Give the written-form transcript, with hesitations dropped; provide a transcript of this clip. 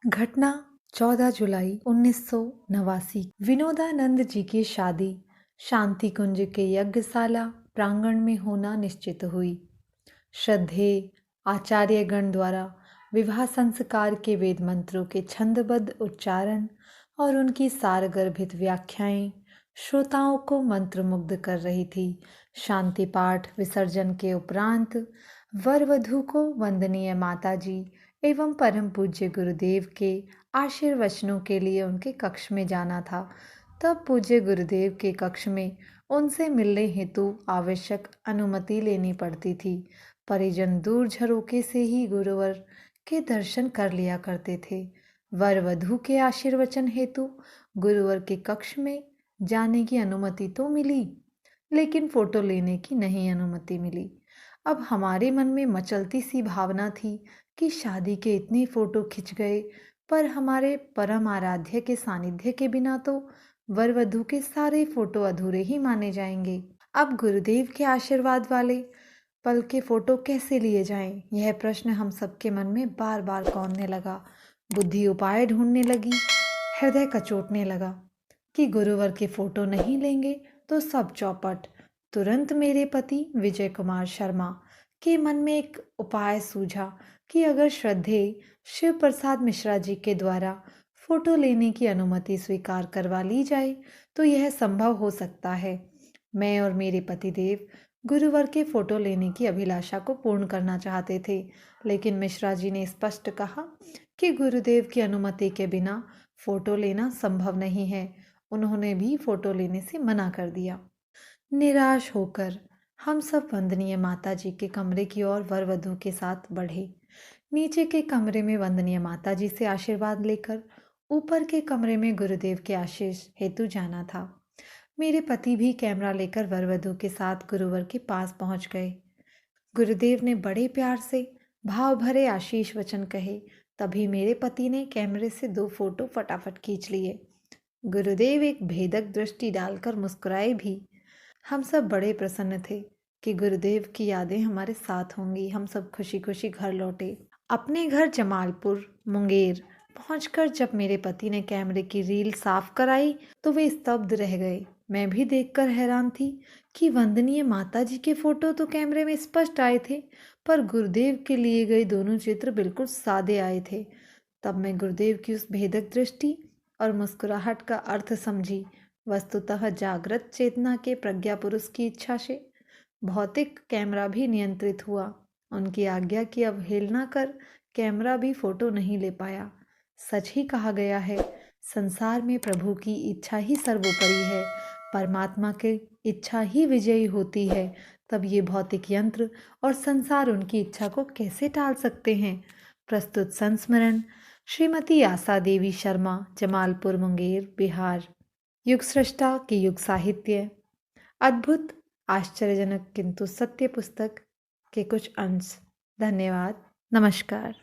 घटना 14 जुलाई 1989। विनोदानंद जी की शादी शांति कुंज के यज्ञशाला प्रांगण में होना निश्चित हुई। श्रद्धेय आचार्यगण द्वारा विवाह संस्कार के वेद मंत्रों के छंदबद्ध उच्चारण और उनकी सारगर्भित व्याख्याएं श्रोताओं को मंत्रमुग्ध कर रही थी। शांति पाठ विसर्जन के उपरांत वर वधू को वंदनीय माताजी एवं परम पूज्य गुरुदेव के आशीर्वचनों के लिए उनके कक्ष में जाना था। तब पूज्य गुरुदेव के कक्ष में उनसे मिलने हेतु आवश्यक अनुमति लेनी पड़ती थी। परिजन दूर झरोके से ही गुरुवर के दर्शन कर लिया करते थे। वर वधू के आशीर्वचन हेतु गुरुवर के कक्ष में जाने की अनुमति तो मिली, लेकिन फोटो लेने की नहीं अनुमति मिली। अब हमारे मन में मचलती सी भावना थी कि शादी के इतने फोटो खिंच गए, पर हमारे परम आराध्य के सानिध्य के बिना तो वर वधू के सारे फोटो अधूरे ही माने जाएंगे। अब गुरुदेव के आशीर्वाद वाले पल के फोटो कैसे लिए जाएं? यह प्रश्न हम सबके मन में बार बार कौंधने लगा। बुद्धि उपाय ढूंढने लगी, हृदय कचोटने लगा कि गुरुवर के फोटो नहीं लेंगे तो सब चौपट। तुरंत मेरे पति विजय कुमार शर्मा के मन में एक उपाय सूझा कि अगर श्रद्धेय शिव प्रसाद मिश्रा जी के द्वारा फोटो लेने की अनुमति स्वीकार करवा ली जाए तो यह संभव हो सकता है। मैं और मेरे पतिदेव गुरुवर के फोटो लेने की अभिलाषा को पूर्ण करना चाहते थे, लेकिन मिश्रा जी ने स्पष्ट कहा कि गुरुदेव की अनुमति के बिना फोटो लेना संभव नहीं है। उन्होंने भी फोटो लेने से मना कर दिया। निराश होकर हम सब वंदनीय माताजी के कमरे की ओर वर वधू के साथ बढ़े। नीचे के कमरे में वंदनीय माताजी से आशीर्वाद लेकर ऊपर के कमरे में गुरुदेव के आशीष हेतु जाना था। मेरे पति भी कैमरा लेकर वर वधू के साथ गुरुवर के पास पहुंच गए। गुरुदेव ने बड़े प्यार से भाव भरे आशीष वचन कहे। तभी मेरे पति ने कैमरे से 2 फोटो फटाफट खींच लिए। गुरुदेव एक भेदक दृष्टि डालकर मुस्कुराए भी। हम सब बड़े प्रसन्न थे कि गुरुदेव की यादें हमारे साथ होंगी। हम सब खुशी खुशी घर लौटे। अपने घर जमालपुर मुंगेर पहुंचकर जब मेरे पति ने कैमरे की रील साफ कराई तो वे स्तब्ध रह गए। मैं भी देखकर हैरान थी कि वंदनीय माताजी के फोटो तो कैमरे में स्पष्ट आए थे, पर गुरुदेव के लिए गए दोनों चित्र बिल्कुल सादे आए थे। तब मैं गुरुदेव की उस भेदक दृष्टि और मुस्कुराहट का अर्थ समझी। वस्तुतः जागृत चेतना के प्रज्ञा पुरुष की इच्छा से भौतिक कैमरा भी नियंत्रित हुआ। उनकी आज्ञा की अवहेलना कर कैमरा भी फोटो नहीं ले पाया। सच ही कहा गया है, संसार में प्रभु की इच्छा ही सर्वोपरि है, परमात्मा की इच्छा ही विजयी होती है। तब ये भौतिक यंत्र और संसार उनकी इच्छा को कैसे टाल सकते हैं। प्रस्तुत संस्मरण श्रीमती आशा देवी शर्मा, जमालपुर मुंगेर बिहार। युग सृष्टा की युग साहित्य, अद्भुत आश्चर्यजनक किंतु सत्य पुस्तक के कुछ अंश। धन्यवाद। नमस्कार।